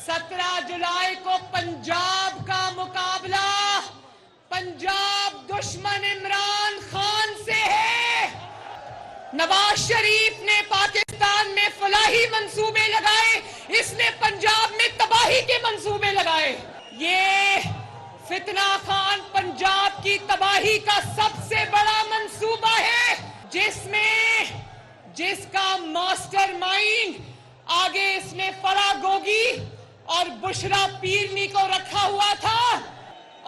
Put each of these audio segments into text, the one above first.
17 जुलाई को पंजाब का मुकाबला पंजाब दुश्मन इमरान खान से है। नवाज शरीफ ने पाकिस्तान में फलाही मंसूबे लगाए, इसने पंजाब में तबाही के मंसूबे लगाए। ये फितना खान पंजाब की तबाही का सबसे बड़ा मंसूबा है, जिसका मास्टरमाइंड आगे इसने फराह गोगी और बुशरा पीरनी को रखा हुआ था,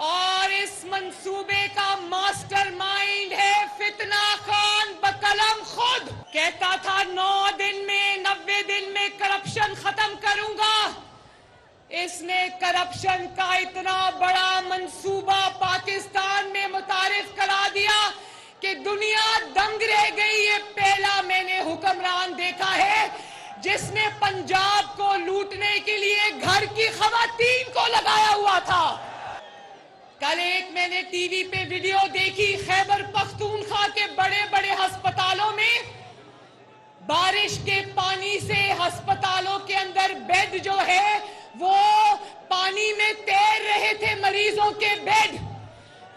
और इस मंसूबे का मास्टरमाइंड है फितना खान बकलम खुद। कहता था 9 दिन में 90 दिन में करप्शन खत्म करूंगा। इसने करप्शन का इतना बड़ा मंसूबा पाकिस्तान में मुतारिफ करा दिया कि दुनिया दंग रह गई। ये पहला मैंने हुक्मरान देखा है जिसने पंजाब को लूटने के लिए घर की खवातीन को लगाया हुआ था। कल एक मैंने टीवी पे वीडियो देखी, खैबर पख्तूनख्वा के बड़े बड़े अस्पतालों में बारिश के पानी से अस्पतालों के अंदर बेड जो है वो पानी में तैर रहे थे, मरीजों के बेड।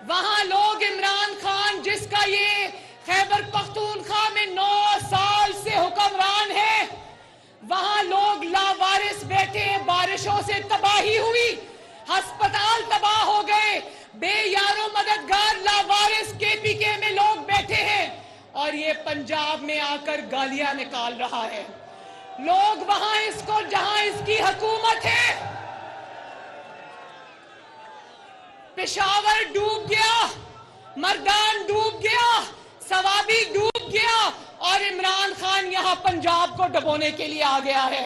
वहां लोग इमरान खान, जिसका ये खैबर पख्तूनख्वा में 9 साल से हुक्मरान है, वहां लोग लावारिस बैठे, बारिशों से तबाही हुई, अस्पताल तबाह हो गए, बेयारो मददगार लावारिस केपीके में लोग बैठे हैं, और ये पंजाब में आकर गालियां निकाल रहा है। लोग वहां इसको, जहां इसकी हुकूमत है, पेशावर डूब गया, मर्दान डूब गया, सवाबी डूब गया, और इमरान खान यहां पंजाब को डुबोने के लिए आ गया है।